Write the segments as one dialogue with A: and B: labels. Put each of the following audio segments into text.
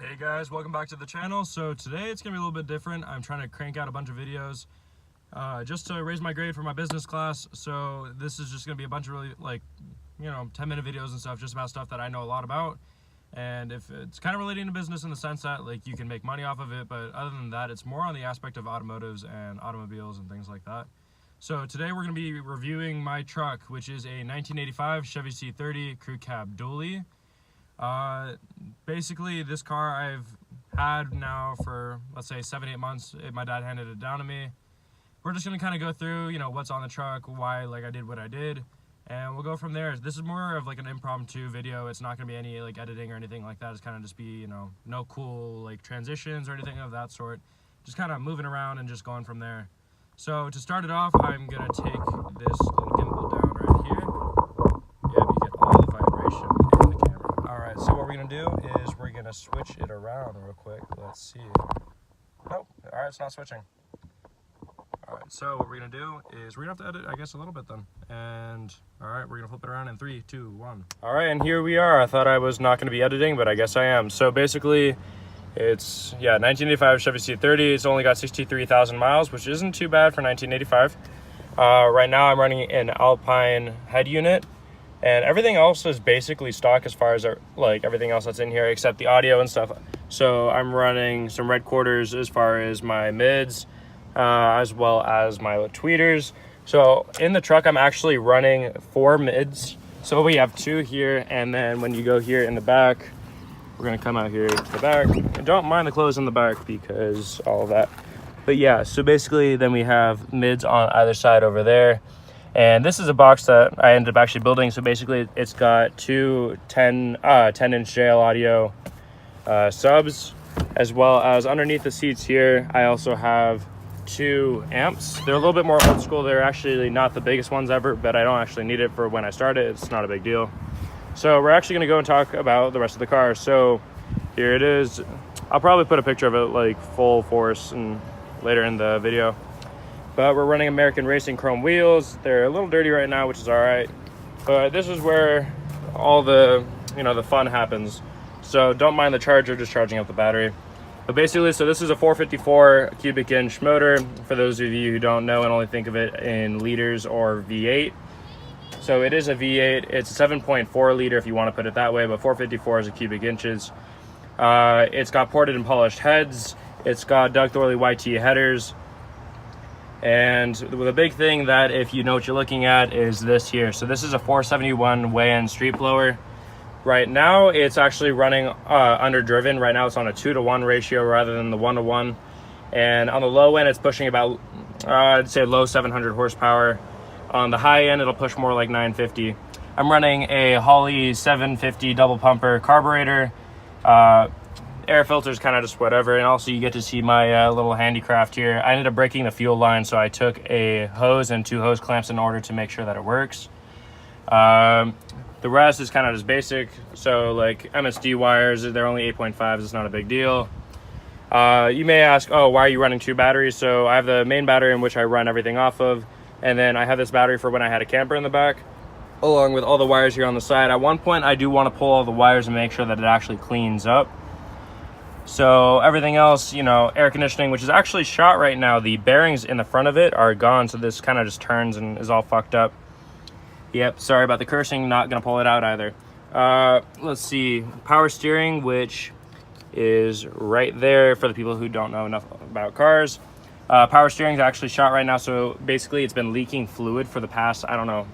A: Hey guys, welcome back to the channel. So today it's gonna be a little bit different. I'm trying to crank out a bunch of videos just to raise my grade for my business class. So this is just gonna be a bunch of really 10-minute videos and stuff, just about stuff that I know a lot about. And if it's kind of relating to business in the sense that like you can make money off of it, but other than that, it's more on the aspect of automotives and automobiles and things like that. So today we're gonna be reviewing my truck, which is a 1985 Chevy C30 crew cab dually. Basically this car I've had now for, let's say, 7-8 months. My dad handed it down to me. We're just gonna kind of go through, what's on the truck, why I did what I did, and we'll go from there. This is more of like an impromptu video. It's not gonna be any editing or anything like that. It's kind of just be, no cool transitions or anything of that sort. Just kind of moving around and just going from there. So to start it off, I'm gonna take this little gimbal down right here. Yeah, you get all the vibration in the camera. All right, so what we're gonna do is we're gonna switch it around real quick. Let's see. Nope, all right, it's not switching. All right, so what we're gonna do is we're gonna have to edit, I guess, a little bit then. And all right, we're gonna flip it around in 3, 2, 1. All right, and here we are. I thought I was not gonna be editing, but I guess I am. So basically, it's, 1985 Chevy C30. It's only got 63,000 miles, which isn't too bad for 1985. Right now I'm running an Alpine head unit, and everything else is basically stock as far as everything else that's in here except the audio and stuff. So I'm running some red quarters as far as my mids, as well as my tweeters. So in the truck I'm actually running 4 mids. So we have 2 here, and then when you go here in the back, we're gonna come out here to the back. And don't mind the clothes in the back because all of that. But yeah, so basically then we have mids on either side over there. And this is a box that I ended up actually building. So basically it's got 2 10-inch JL audio subs, as well as underneath the seats here, I also have 2 amps. They're a little bit more old school. They're actually not the biggest ones ever, but I don't actually need it for when I start it. It's not a big deal. So we're actually gonna go and talk about the rest of the car. So here it is. I'll probably put a picture of it full force and later in the video. But we're running American Racing chrome wheels. They're a little dirty right now, which is all right. But this is where all the, the fun happens. So don't mind the charger, just charging up the battery. But basically, so this is a 454 cubic inch motor. For those of you who don't know and only think of it in liters or V8. So it is a V8. It's a 7.4 liter if you want to put it that way, but 454 is a cubic inches. It's got ported and polished heads. It's got Doug Thorley YT headers. And the big thing that, if you know what you're looking at, is this here. So this is a 471 weigh-in street blower. Right now, it's actually running underdriven. Right now, it's on a 2-to-1 ratio rather than the 1-to-1. And on the low end, it's pushing about, I'd say low 700 horsepower. On the high end, it'll push more like 950. I'm running a Holley 750 double pumper carburetor. Air filter's kind of just whatever, and also you get to see my little handicraft here. I ended up breaking the fuel line, so I took a hose and 2 hose clamps in order to make sure that it works. The rest is kind of just basic. So like MSD wires, they're only 8.5s. It's not a big deal. You may ask, oh, why are you running 2 batteries? So I have the main battery in which I run everything off of. And then I have this battery for when I had a camper in the back, along with all the wires here on the side. At one point, I do want to pull all the wires and make sure that it actually cleans up. So everything else, air conditioning, which is actually shot right now. The bearings in the front of it are gone, so this kind of just turns and is all fucked up. Yep, sorry about the cursing, not going to pull it out either. Let's see, power steering, which is right there for the people who don't know enough about cars. Power steering is actually shot right now, so basically it's been leaking fluid for the past, I don't know,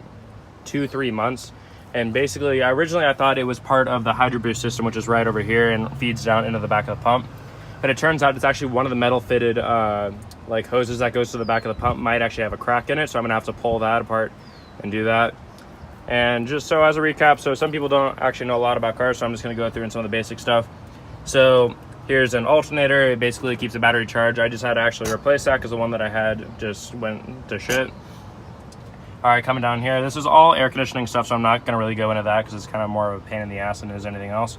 A: 2-3 months. And basically, originally I thought it was part of the hydro boost system, which is right over here and feeds down into the back of the pump. But it turns out it's actually one of the metal fitted hoses that goes to the back of the pump might actually have a crack in it, so I'm gonna have to pull that apart and do that. And just so as a recap, so some people don't actually know a lot about cars, so I'm just gonna go through some of the basic stuff. So here's an alternator. It basically keeps the battery charged. I just had to actually replace that because the one that I had just went to shit. All right, coming down here, this is all air conditioning stuff, so I'm not gonna really go into that because it's kind of more of a pain in the ass than it is anything else.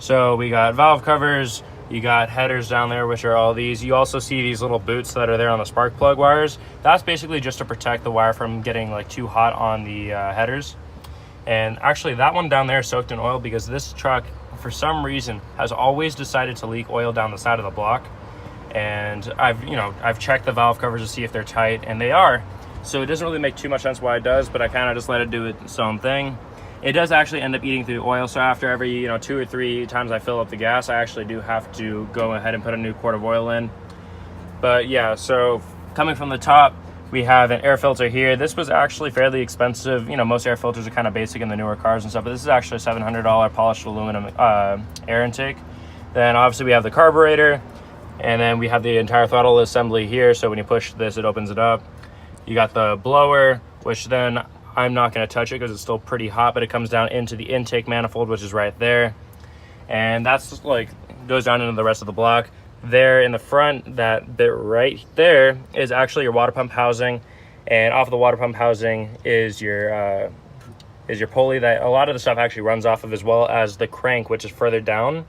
A: So we got valve covers, you got headers down there, which are all these. You also see these little boots that are there on the spark plug wires. That's basically just to protect the wire from getting too hot on the headers. And actually that one down there is soaked in oil because this truck for some reason has always decided to leak oil down the side of the block. And I've checked the valve covers to see if they're tight, and they are. So it doesn't really make too much sense why it does, but I kind of just let it do its own thing. It does actually end up eating through the oil, so after every 2 or 3 times I fill up the gas, I actually do have to go ahead and put a new quart of oil in. But yeah, so coming from the top, we have an air filter here. This was actually fairly expensive. Most air filters are kind of basic in the newer cars and stuff, but this is actually a $700 polished aluminum air intake. Then obviously we have the carburetor, and then we have the entire throttle assembly here. So when you push this, it opens it up. You got the blower, which then I'm not going to touch it because it's still pretty hot, but it comes down into the intake manifold, which is right there. And that's goes down into the rest of the block. There in the front, that bit right there is actually your water pump housing. And off of the water pump housing is your pulley that a lot of the stuff actually runs off of, as well as the crank, which is further down.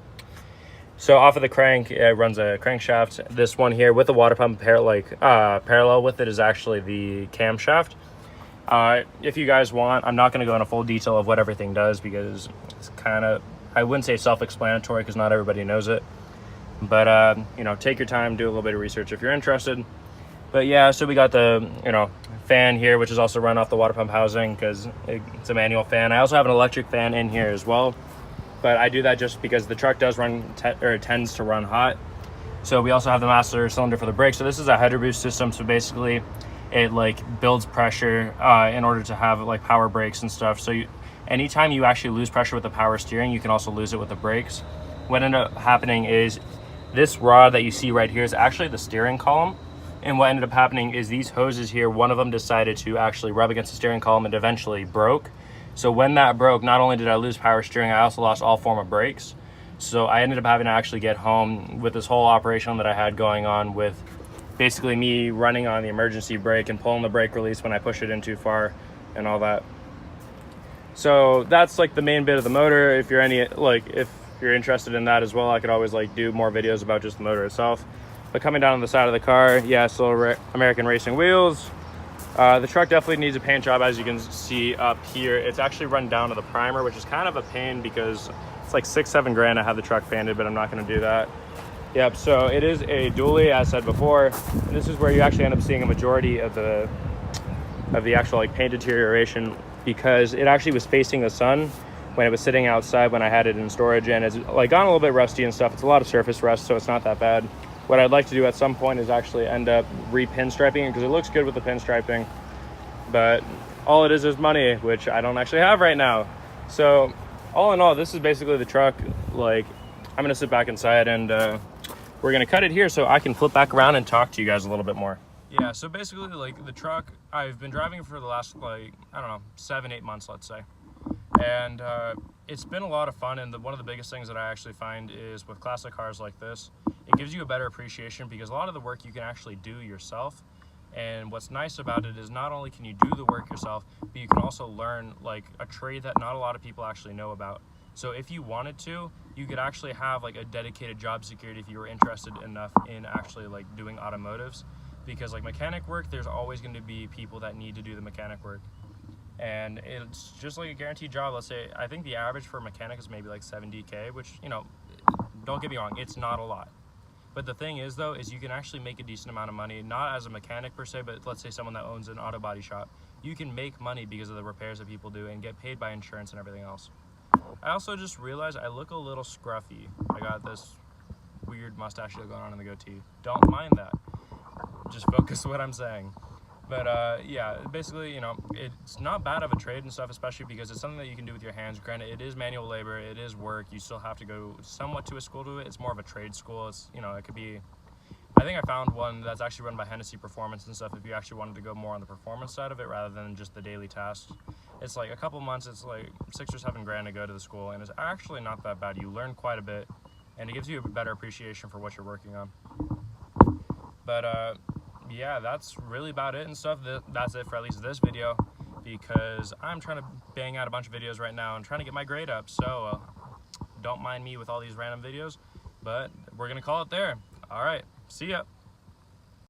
A: So off of the crank, it runs a crankshaft. This one here with the water pump parallel with it is actually the camshaft. If you guys want, I'm not going to go into full detail of what everything does because it's kind of, I wouldn't say self-explanatory because not everybody knows it. But, take your time, do a little bit of research if you're interested. But yeah, so we got the, fan here, which is also run off the water pump housing because it's a manual fan. I also have an electric fan in here as well. But I do that just because the truck does tends to run hot. So we also have the master cylinder for the brakes. So this is a header boost system. So basically it builds pressure in order to have power brakes and stuff. So anytime you actually lose pressure with the power steering, you can also lose it with the brakes. What ended up happening is this rod that you see right here is actually the steering column. And what ended up happening is these hoses here, one of them decided to actually rub against the steering column and eventually broke. So when that broke, not only did I lose power steering, I also lost all form of brakes. So I ended up having to actually get home with this whole operation that I had going on, with basically me running on the emergency brake and pulling the brake release when I push it in too far and all that. So that's the main bit of the motor. If you're if you're interested in that as well, I could always do more videos about just the motor itself. But coming down on the side of the car, yeah, still American Racing wheels. The truck definitely needs a paint job, as you can see up here. It's actually run down to the primer, which is kind of a pain because it's $6-7 grand to have the truck painted, but I'm not going to do that. Yep, so it is a dually, as said before, and this is where you actually end up seeing a majority of the actual paint deterioration, because it actually was facing the sun when it was sitting outside when I had it in storage, and it's gone a little bit rusty and stuff. It's a lot of surface rust, so it's not that bad. What I'd like to do at some point is actually end up re-pinstriping it, because it looks good with the pinstriping, but all it is money, which I don't actually have right now. So all in all, this is basically the truck. I'm gonna sit back inside and we're gonna cut it here so I can flip back around and talk to you guys a little bit more. Yeah, so basically the truck, I've been driving it for the last 7-8 months, let's say. And it's been a lot of fun, and one of the biggest things that I actually find is with classic cars like this, it gives you a better appreciation because a lot of the work you can actually do yourself. And what's nice about it is not only can you do the work yourself, but you can also learn a trade that not a lot of people actually know about. So if you wanted to, you could actually have a dedicated job security if you were interested enough in actually doing automotives, because mechanic work, there's always going to be people that need to do the mechanic work. And it's just a guaranteed job. Let's say, I think the average for a mechanic is maybe $70K, which, don't get me wrong, it's not a lot. But the thing is, though, is you can actually make a decent amount of money, not as a mechanic per se, but let's say someone that owns an auto body shop. You can make money because of the repairs that people do and get paid by insurance and everything else. I also just realized I look a little scruffy. I got this weird mustache going on in the goatee. Don't mind that. Just focus on what I'm saying. But yeah, basically, it's not bad of a trade and stuff, especially because it's something that you can do with your hands. Granted, it is manual labor, it is work. You still have to go somewhat to a school to do it. It's more of a trade school. It's, it could be, I think I found one that's actually run by Hennessy Performance and stuff if you actually wanted to go more on the performance side of it rather than just the daily tasks. It's a couple months, it's $6 or $7 grand to go to the school, and it's actually not that bad. You learn quite a bit, and it gives you a better appreciation for what you're working on. But yeah, that's really about it and stuff. That's it for at least this video, because I'm trying to bang out a bunch of videos right now and trying to get my grade up. So don't mind me with all these random videos, but we're gonna call it there. All right, see ya.